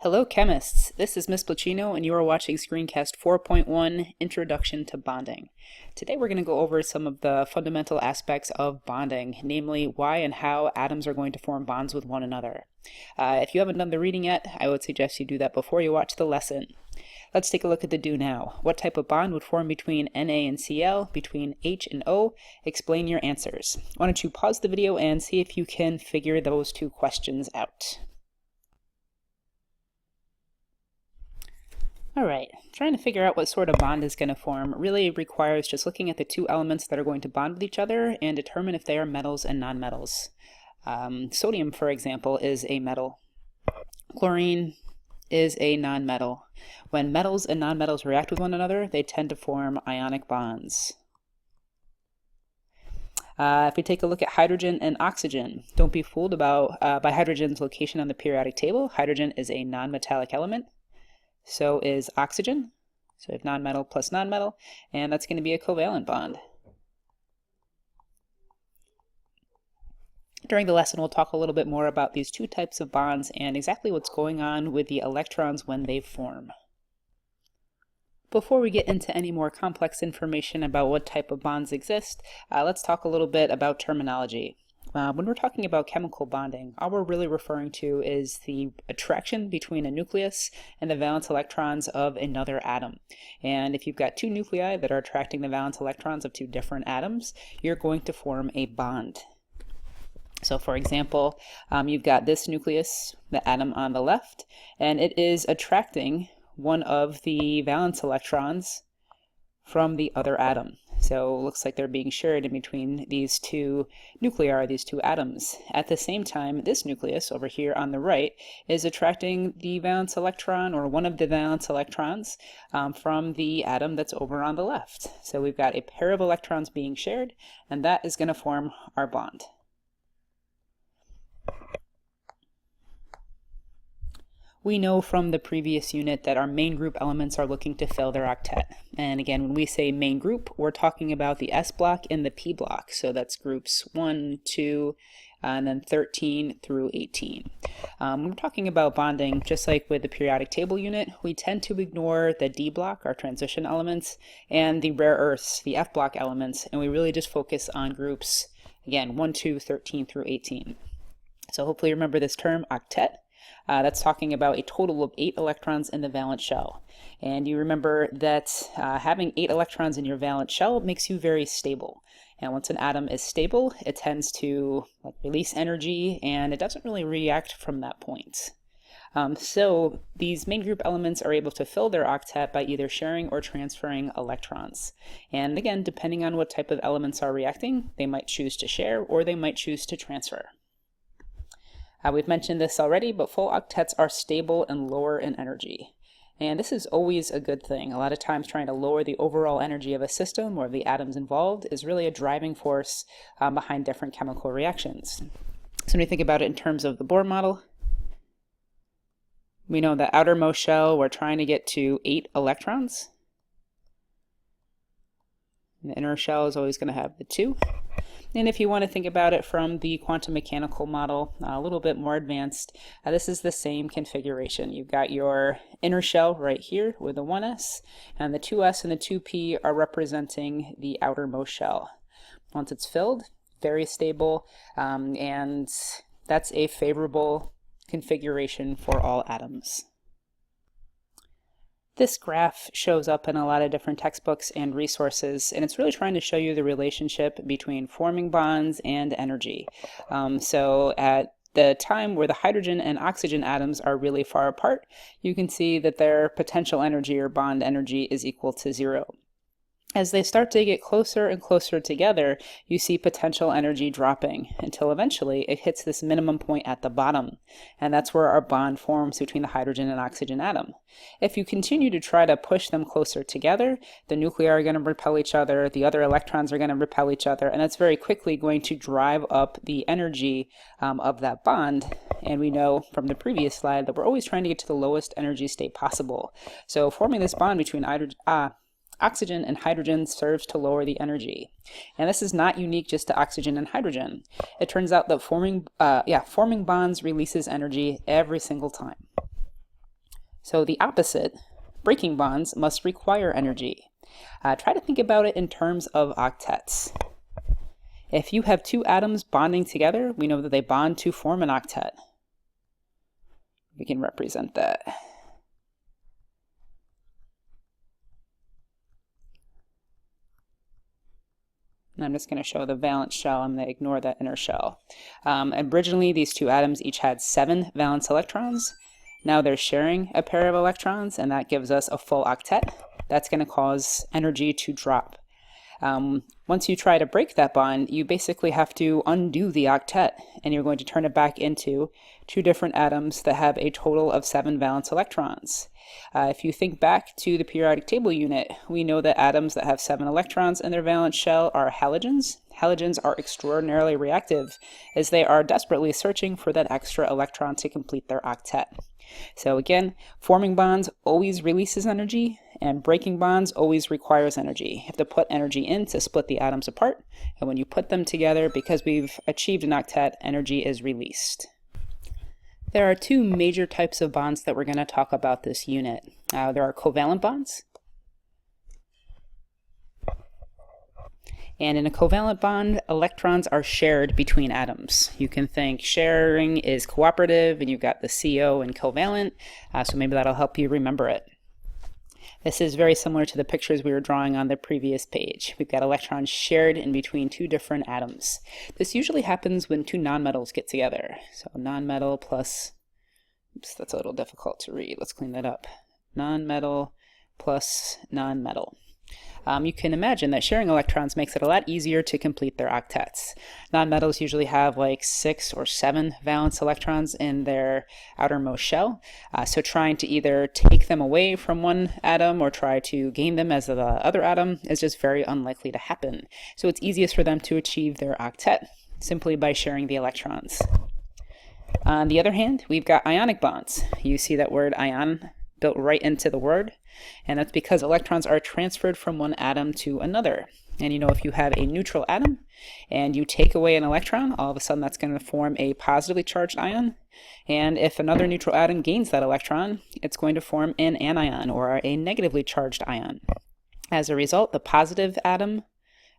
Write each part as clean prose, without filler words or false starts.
Hello chemists, this is Miss Placino and you are watching Screencast 4.1 Introduction to Bonding. Today we're going to go over some of the fundamental aspects of bonding, namely why and how atoms are going to form bonds with one another. If you haven't done the reading yet, I would suggest you do that before you watch the lesson. Let's take a look at the do now. What type of bond would form between Na and Cl, between H and O? Explain your answers. Why don't you pause the video and see if you can figure those two questions out. Alright, trying to figure out what sort of bond is going to form really requires just looking at the two elements that are going to bond with each other and determine if they are metals and nonmetals. Sodium, for example, is a metal. Chlorine is a nonmetal. When metals and nonmetals react with one another, they tend to form ionic bonds. If we take a look at hydrogen and oxygen, don't be fooled by hydrogen's location on the periodic table. Hydrogen is a nonmetallic element. So is oxygen. So we have nonmetal plus nonmetal, and that's going to be a covalent bond. During the lesson, we'll talk a little bit more about these two types of bonds and exactly what's going on with the electrons when they form. Before we get into any more complex information about what type of bonds exist, let's talk a little bit about terminology. When we're talking about chemical bonding, all we're really referring to is the attraction between a nucleus and the valence electrons of another atom. And if you've got two nuclei that are attracting the valence electrons of two different atoms, you're going to form a bond. So for example, you've got this nucleus, the atom on the left, and it is attracting one of the valence electrons from the other atom. So it looks like they're being shared in between these two nuclei, these two atoms. At the same time, this nucleus over here on the right is attracting the valence electron, or one of the valence electrons, from the atom that's over on the left. So we've got a pair of electrons being shared, and that is going to form our bond. We know from the previous unit that our main group elements are looking to fill their octet. And again, when we say main group, we're talking about the S block and the P block. So that's groups 1, 2, and then 13 through 18. When we're talking about bonding, just like with the periodic table unit, we tend to ignore the D block, our transition elements, and the rare earths, the F block elements, and we really just focus on groups, again, 1, 2, 13 through 18. So hopefully you remember this term, octet. That's talking about a total of 8 electrons in the valence shell. And you remember that having 8 electrons in your valence shell makes you very stable. And once an atom is stable, it tends to release energy, and it doesn't really react from that point. So these main group elements are able to fill their octet by either sharing or transferring electrons. And again, depending on what type of elements are reacting, they might choose to share or they might choose to transfer. We've mentioned this already, but full octets are stable and lower in energy. And this is always a good thing. A lot of times trying to lower the overall energy of a system or of the atoms involved is really a driving force behind different chemical reactions. So when you think about it in terms of the Bohr model, we know the outermost shell, we're trying to get to 8 electrons. And the inner shell is always going to have the 2. And if you want to think about it from the quantum mechanical model, a little bit more advanced, this is the same configuration. You've got your inner shell right here with the 1s, and the 2s and the 2p are representing the outermost shell. Once it's filled, very stable, and that's a favorable configuration for all atoms. This graph shows up in a lot of different textbooks and resources, and it's really trying to show you the relationship between forming bonds and energy. So at the time where the hydrogen and oxygen atoms are really far apart, you can see that their potential energy or bond energy is equal to 0. As they start to get closer and closer together, you see potential energy dropping until eventually it hits this minimum point at the bottom. And that's where our bond forms between the hydrogen and oxygen atom. If you continue to try to push them closer together, the nuclei are going to repel each other, the other electrons are going to repel each other, and that's very quickly going to drive up the energy of that bond. And we know from the previous slide that we're always trying to get to the lowest energy state possible. So forming this bond between oxygen and hydrogen serves to lower the energy. And this is not unique just to oxygen and hydrogen. It turns out that forming bonds releases energy every single time. So the opposite, breaking bonds, must require energy. Try to think about it in terms of octets. If you have two atoms bonding together, we know that they bond to form an octet. We can represent that. And I'm just going to show the valence shell. I'm going to ignore that inner shell. Originally, these two atoms each had 7 valence electrons. Now they're sharing a pair of electrons, and that gives us a full octet. That's going to cause energy to drop. Once you try to break that bond, you basically have to undo the octet, and you're going to turn it back into 2 different atoms that have a total of 7 valence electrons. If you think back to the periodic table unit, we know that atoms that have 7 electrons in their valence shell are halogens. Halogens are extraordinarily reactive, as they are desperately searching for that extra electron to complete their octet. So again, forming bonds always releases energy, and breaking bonds always requires energy. You have to put energy in to split the atoms apart, and when you put them together, because we've achieved an octet, energy is released. There are 2 major types of bonds that we're going to talk about this unit. There are covalent bonds. And in a covalent bond, electrons are shared between atoms. You can think sharing is cooperative, and you've got the CO in covalent, so maybe that'll help you remember it. This is very similar to the pictures we were drawing on the previous page. We've got electrons shared in between 2 different atoms. This usually happens when 2 nonmetals get together. So nonmetal plus, oops, that's a little difficult to read. Let's clean that up. Nonmetal plus nonmetal. You can imagine that sharing electrons makes it a lot easier to complete their octets. Nonmetals usually have like 6 or 7 valence electrons in their outermost shell, so trying to either take them away from one atom or try to gain them as the other atom is just very unlikely to happen. So it's easiest for them to achieve their octet simply by sharing the electrons. On the other hand, we've got ionic bonds. You see that word ion built right into the word, and that's because electrons are transferred from one atom to another. And you know, if you have a neutral atom and you take away an electron, all of a sudden that's going to form a positively charged ion. And if another neutral atom gains that electron, it's going to form an anion, or a negatively charged ion. As a result, the positive ion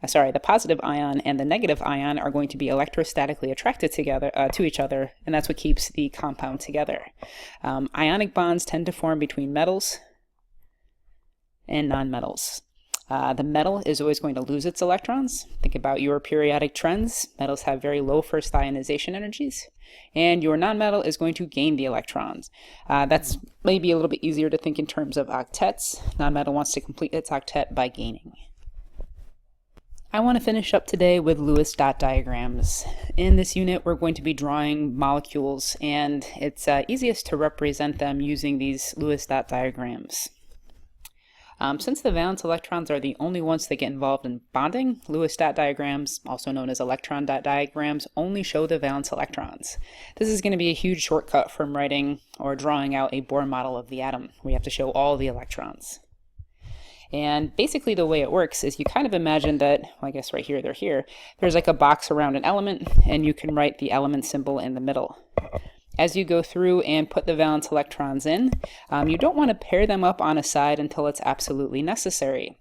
and the negative ion are going to be electrostatically attracted together to each other, and that's what keeps the compound together. Ionic bonds tend to form between metals and nonmetals. The metal is always going to lose its electrons. Think about your periodic trends. Metals have very low first ionization energies, and your nonmetal is going to gain the electrons. That's maybe a little bit easier to think in terms of octets. Nonmetal wants to complete its octet by gaining. I want to finish up today with Lewis dot diagrams. In this unit, we're going to be drawing molecules, and it's easiest to represent them using these Lewis dot diagrams. Since the valence electrons are the only ones that get involved in bonding, Lewis dot diagrams, also known as electron dot diagrams, only show the valence electrons. This is going to be a huge shortcut from writing or drawing out a Bohr model of the atom. We have to show all the electrons. And basically the way it works is you kind of imagine that, well, I guess right here, they're here, there's like a box around an element, and you can write the element symbol in the middle. As you go through and put the valence electrons in, you don't want to pair them up on a side until it's absolutely necessary.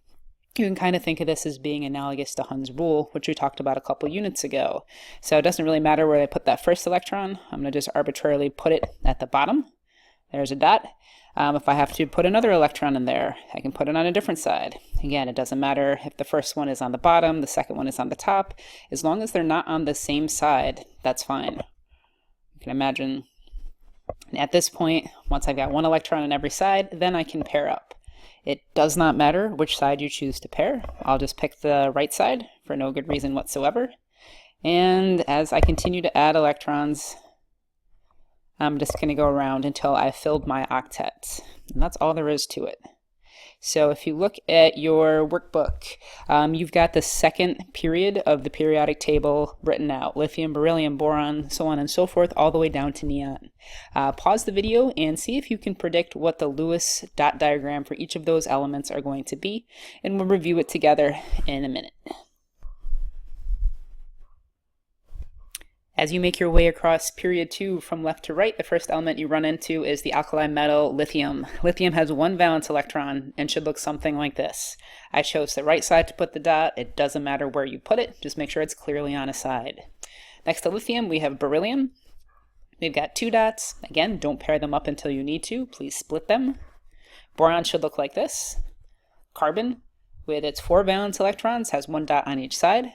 You can kind of think of this as being analogous to Hund's rule, which we talked about a couple units ago. So it doesn't really matter where I put that first electron. I'm going to just arbitrarily put it at the bottom. There's a dot. If I have to put another electron in there, I can put it on a different side. Again, it doesn't matter if the first one is on the bottom, the second one is on the top. As long as they're not on the same side, that's fine. You can imagine at this point, once I've got one electron on every side, then I can pair up. It does not matter which side you choose to pair. I'll just pick the right side for no good reason whatsoever. And as I continue to add electrons, I'm just going to go around until I've filled my octet. And that's all there is to it. So if you look at your workbook, you've got the second period of the periodic table written out. Lithium, beryllium, boron, so on and so forth, all the way down to neon. Pause the video and see if you can predict what the Lewis dot diagram for each of those elements are going to be, and we'll review it together in a minute. As you make your way across period 2 from left to right, the first element you run into is the alkali metal lithium. Lithium has one valence electron and should look something like this. I chose the right side to put the dot. It doesn't matter where you put it, just make sure it's clearly on a side. Next to lithium, we have beryllium. We've got 2 dots. Again, don't pair them up until you need to. Please split them. Boron should look like this. Carbon, with its 4 valence electrons, has 1 dot on each side.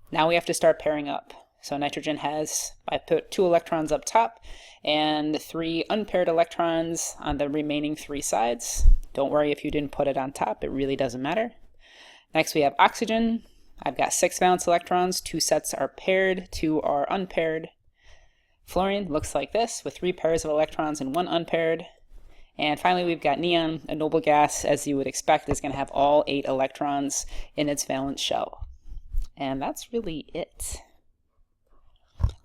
Now we have to start pairing up. So nitrogen has, I put 2 electrons up top and 3 unpaired electrons on the remaining 3 sides. Don't worry if you didn't put it on top, it really doesn't matter. Next we have oxygen. I've got 6 valence electrons, 2 sets are paired, 2 are unpaired. Fluorine looks like this with 3 pairs of electrons and 1 unpaired. And finally we've got neon, a noble gas, as you would expect, is going to have all 8 electrons in its valence shell. And that's really it.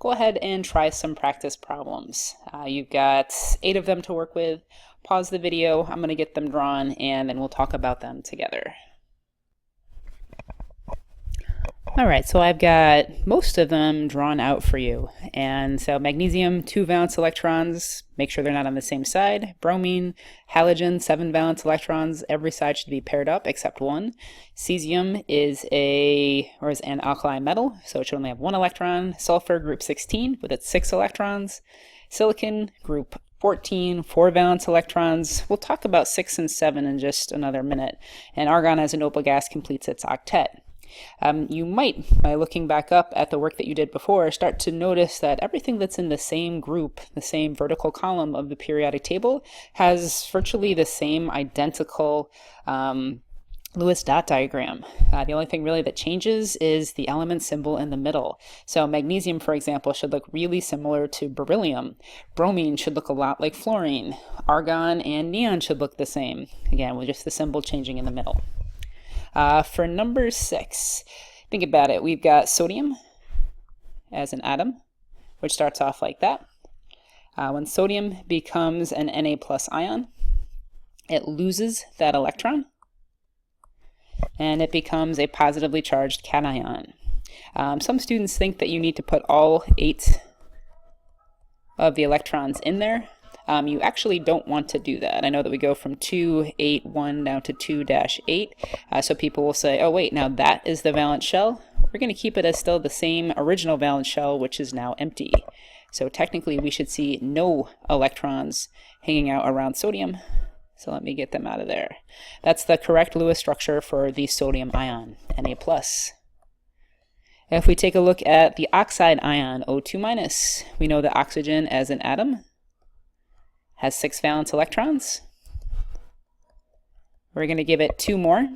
Go ahead and try some practice problems. You've got 8 of them to work with. Pause the video, I'm going to get them drawn, and then we'll talk about them together. Alright, so I've got most of them drawn out for you. And so magnesium, 2 valence electrons, make sure they're not on the same side. Bromine, halogen, 7 valence electrons, every side should be paired up except 1. Cesium is an alkali metal, so it should only have 1 electron. Sulfur, group 16, with its 6 electrons. Silicon, group 14, 4 valence electrons. We'll talk about 6 and 7 in just another minute. And argon as a noble gas completes its octet. You might, by looking back up at the work that you did before, start to notice that everything that's in the same group, the same vertical column of the periodic table, has virtually the same identical Lewis dot diagram. The only thing really that changes is the element symbol in the middle. So magnesium, for example, should look really similar to beryllium. Bromine should look a lot like fluorine. Argon and neon should look the same, again, with just the symbol changing in the middle. For number 6, think about it. We've got sodium as an atom, which starts off like that. When sodium becomes an Na plus ion, it loses that electron, and it becomes a positively charged cation. Some students think that you need to put all 8 of the electrons in there. You actually don't want to do that. I know that we go from 2, 8, 1 down to 2-8. So people will say, oh wait, now that is the valence shell. We're going to keep it as still the same original valence shell, which is now empty. So technically we should see no electrons hanging out around sodium. So let me get them out of there. That's the correct Lewis structure for the sodium ion, Na+. If we take a look at the oxide ion, O2-, we know that oxygen as an atom has 6 valence electrons. We're going to give it 2 more.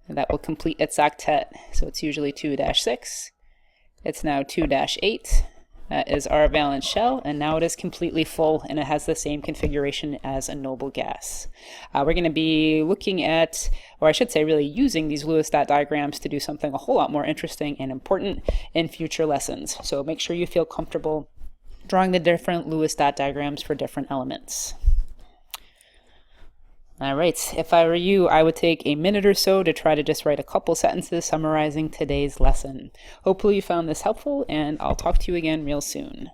And that will complete its octet. So it's usually 2-6. It's now 2-8. That is our valence shell, and now it is completely full, and it has the same configuration as a noble gas. We're going to be looking at, or I should say really using these Lewis dot diagrams to do something a whole lot more interesting and important in future lessons. So make sure you feel comfortable drawing the different Lewis dot diagrams for different elements. All right, if I were you, I would take a minute or so to try to just write a couple sentences summarizing today's lesson. Hopefully you found this helpful, and I'll talk to you again real soon.